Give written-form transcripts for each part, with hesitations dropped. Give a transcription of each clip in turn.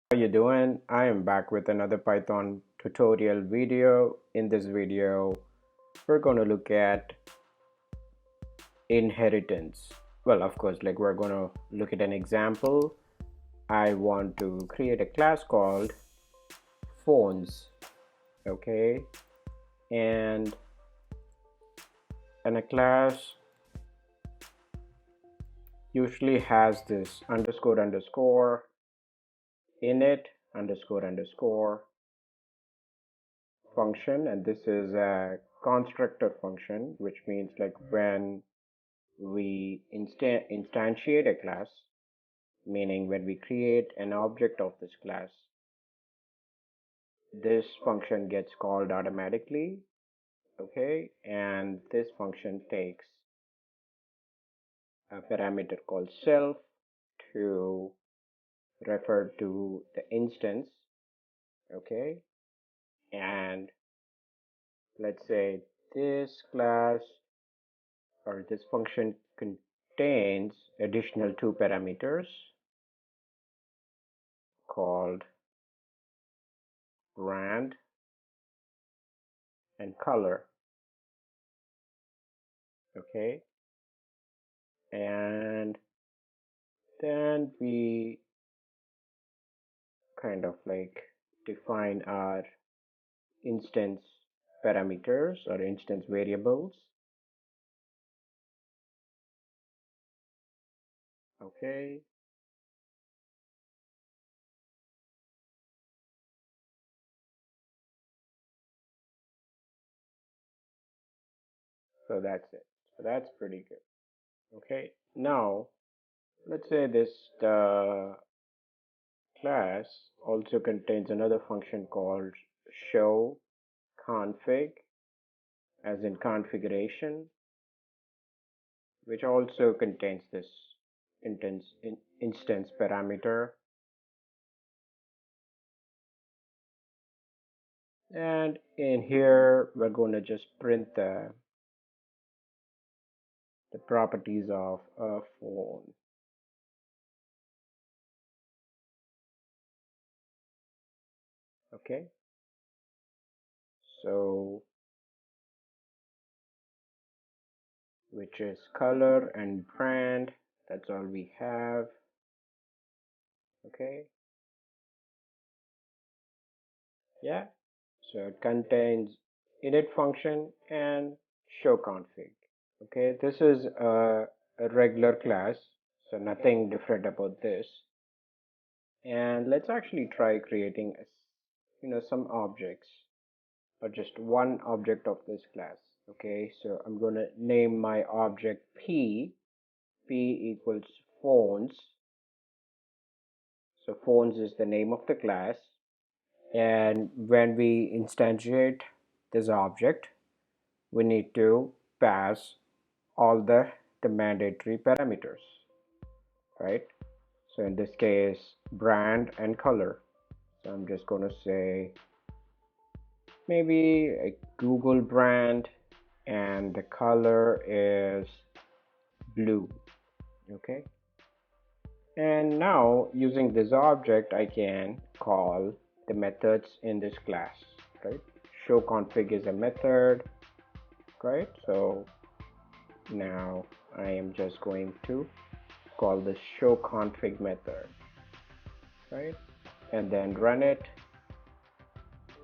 How you doing? I am back with another Python tutorial video. In this video, we're going to look at inheritance. Well, of course, like we're going to look at an example. I want to create a class called phones, okay? And a class usually has this underscore underscore init underscore underscore function, and this is a constructor function, which means like when we instantiate a class, meaning when we create an object of this class, this function gets called automatically, okay? And this function takes a parameter called self to refer to the instance, okay? And let's say this class or this function contains additional two parameters called brand and color, okay? And then we kind of like define our instance parameters or instance variables, okay? So that's it. So that's pretty good, okay? Now let's say this class also contains another function called show config, as in configuration, which also contains this instance parameter. And in here we're going to just print the properties of a phone, okay? So which is color and brand, that's all we have, okay? Yeah, so it contains init function and show config, okay? This is a regular class, so nothing different about this. And let's actually try creating some objects, or just one object of this class, okay? So I'm going to name my object p equals phones. So phones is the name of the class, and when we instantiate this object, we need to pass all the mandatory parameters, right? So in this case, brand and color. So I'm just going to say maybe a Google brand, and the color is blue, okay? And now using this object, I can call the methods in this class, right? Show config is a method, right? So now I am just going to call the show config method, right? And then run it.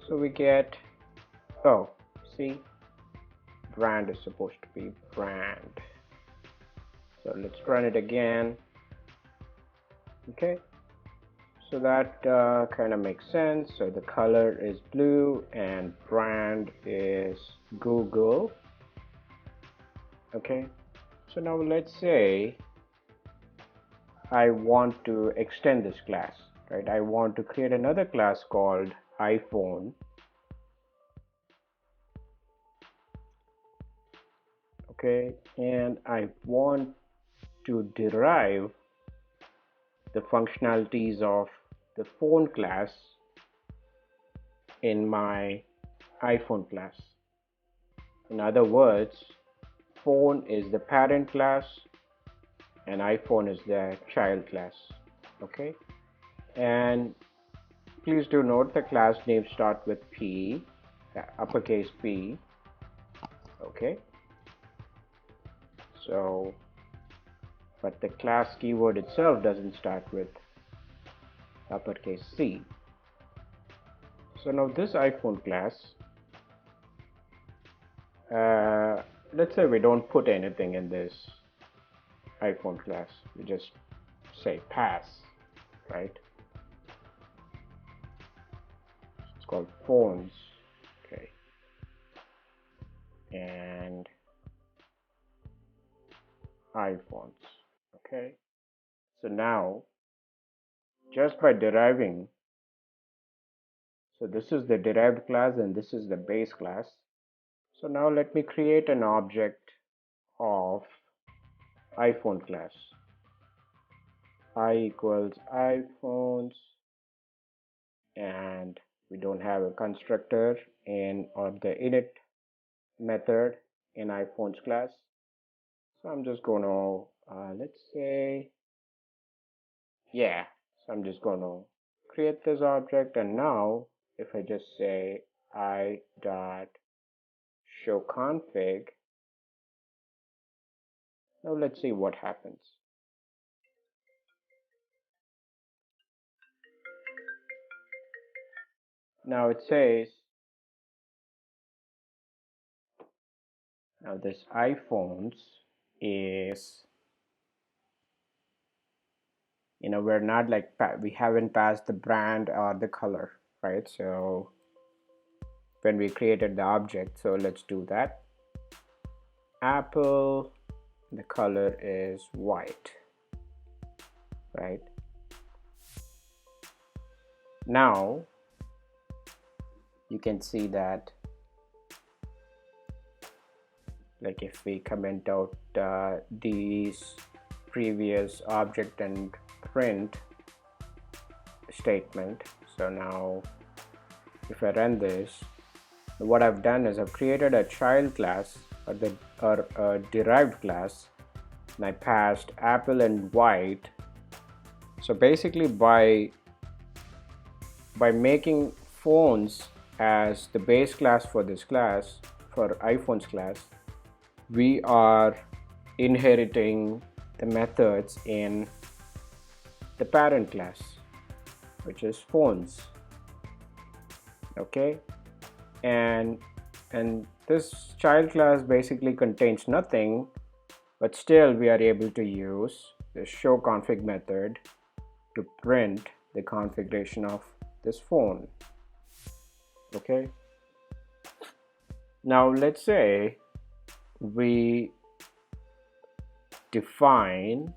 So we get, oh, see, brand is supposed to be brand. So let's run it again. Okay, so that kind of makes sense. So the color is blue and brand is Google. Okay, so now let's say I want to extend this class, right? I want to create another class called iPhone. Okay, and I want to derive the functionalities of the phone class in my iPhone class. In other words, phone is the parent class and iPhone is the child class, okay? And Please do note the class names start with P, uppercase P. Okay, so but the class keyword itself doesn't start with uppercase C. So now this iPhone class, let's say we don't put anything in this iPhone class, we just say pass, right? It's called phones. Okay, and iPhones. Okay, so now just by deriving, so this is the derived class and this is the base class. So now let me create an object of iPhone class. I equals iPhones, and we don't have a constructor in or the init method in iPhones class. So I'm just going to let's say, yeah, so I'm just going to create this object, and now if I just say I dot show config, now let's see what happens. Now it says, now this iPhones is, we're not like, we haven't passed the brand or the color, right? So when we created the object, so let's do that. Apple, the color is white, right? Now you can see that, like if we comment out these previous object and print statement, so now if I run this, what I've done is I've created a child class or a derived class, and I passed apple and white. So basically by making phones as the base class for this class, for iPhones class, we are inheriting the methods in the parent class, which is phones. Okay, and this child class basically contains nothing, but still we are able to use the show config method to print the configuration of this phone. Okay, now let's say we define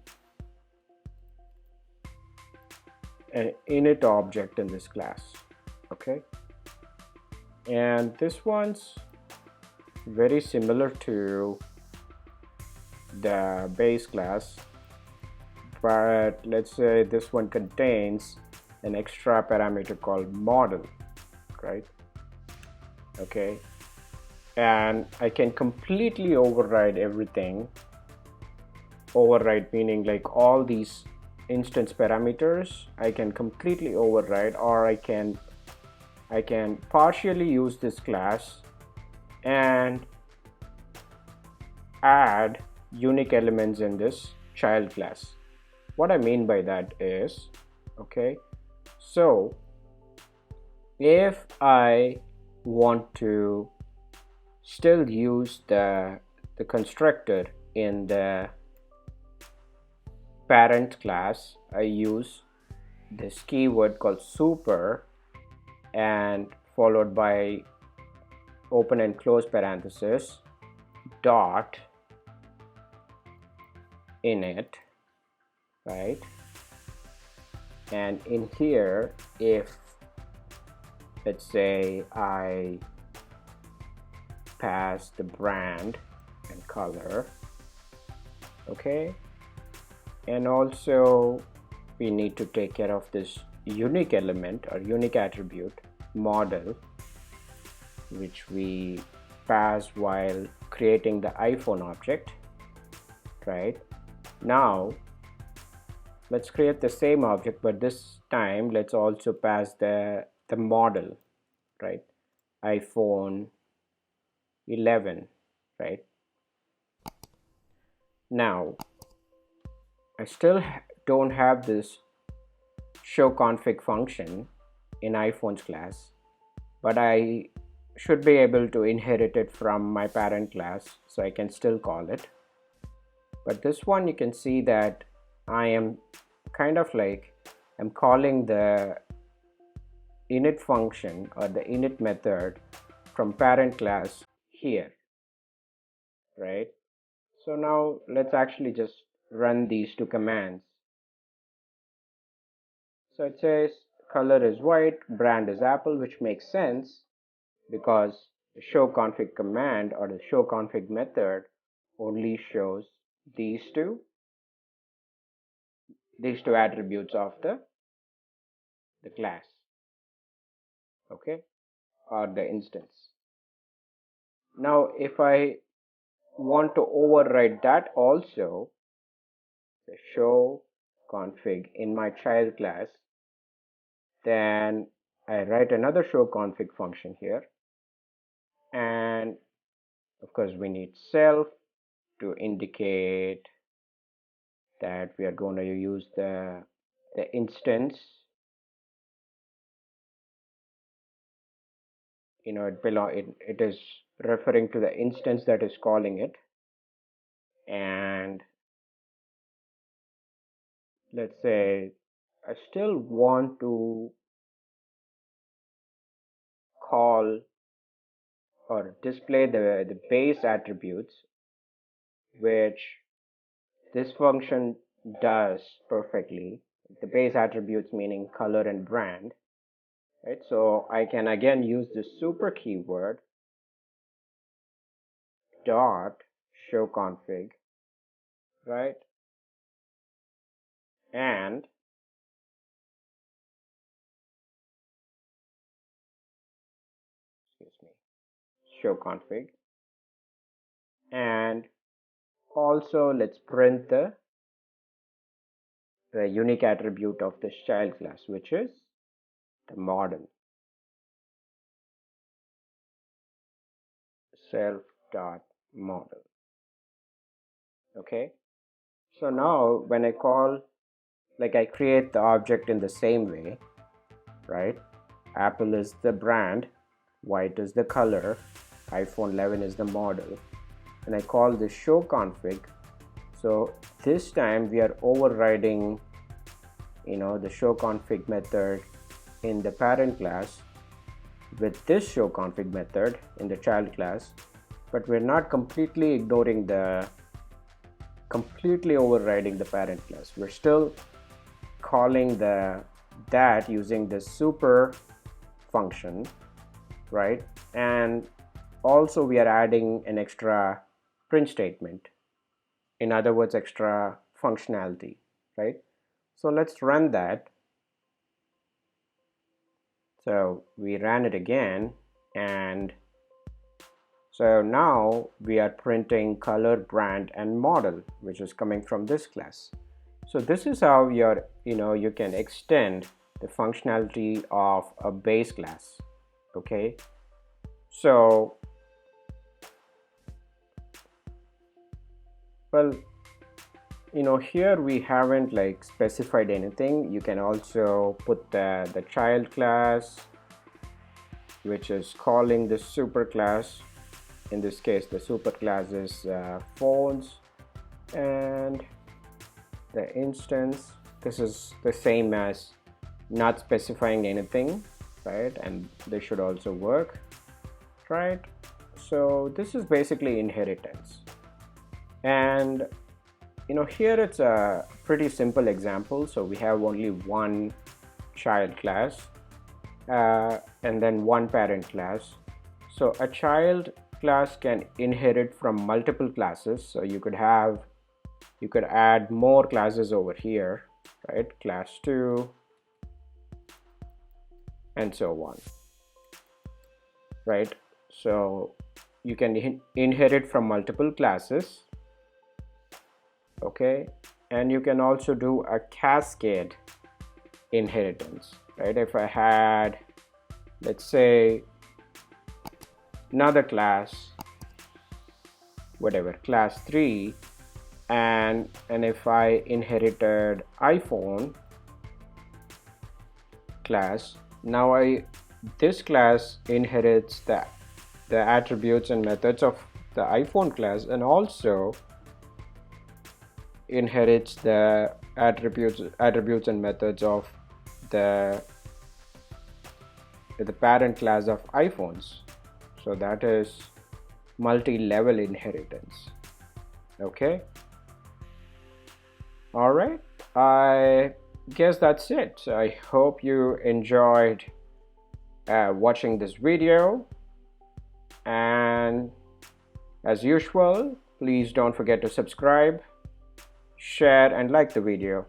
an init object in this class. Okay, and this one's very similar to the base class, but let's say this one contains an extra parameter called model, right? Okay, and I can completely override everything. Override meaning like all these instance parameters I can completely override, or I can partially use this class and add unique elements in this child class. What I mean by that is, okay, so if I want to still use the constructor in the parent class, I use this keyword called super and followed by open and close parenthesis dot init, right? And in here, if let's say I pass the brand and color, okay, and also we need to take care of this unique element or unique attribute model, which we pass while creating the iPhone object, right? Now let's create the same object, but this time let's also pass the model, right? iPhone 11, right? Now I still don't have this show config function in iPhone's class, but I should be able to inherit it from my parent class, so I can still call it. But this one, you can see that I am kind of like I'm calling the init function or the init method from parent class here, right? So now let's actually just run these two commands. So it says color is white, brand is Apple, which makes sense because the show config command or the show config method only shows these two attributes of the class, okay, or the instance. Now if I want to override that also, the show config in my child class, then I write another show config function here, and of course we need self to indicate that we are going to use the instance. It is referring to the instance that is calling it. And let's say I still want to call or display the base attributes, which this function does perfectly. The base attributes meaning color and brand, right? So I can again use the super keyword dot show config, right? And excuse me, show config, and also let's print the unique attribute of this child class, which is the model, self dot model. Okay, so now when I call, like I create the object in the same way, right? Apple is the brand, white is the color, iPhone 11 is the model, and I call this show config. So this time we are overriding the show config method in the parent class with this show config method in the child class, but we're not completely overriding the parent class. We're still calling that using the super function, right? And also we are adding an extra print statement, in other words extra functionality, right? So let's run that. So we ran it again, and so now we are printing color, brand, and model, which is coming from this class. So this is how you can extend the functionality of a base class. Okay, so well, here we haven't like specified anything. You can also put the child class, which is calling the super class. In this case the super class is phones, and the instance, this is the same as not specifying anything, right? And this should also work, right? So this is basically inheritance. And here it's a pretty simple example. So we have only one child class and then one parent class. So a child class can inherit from multiple classes. So you could add more classes over here, right? Class 2 and so on, right? So you can inherit from multiple classes, okay? and you can also do a cascade inheritance, right? If I had, let's say, another class, whatever, class 3, and if I inherited iPhone class, now this class inherits the attributes and methods of the iPhone class, and also inherits the attributes and methods of the parent class of iPhones. So that is multi-level inheritance. Okay, all right, I guess that's it. I hope you enjoyed watching this video, and as usual, please don't forget to subscribe, share, and like the video.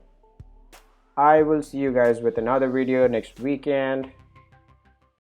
I will see you guys with another video next weekend.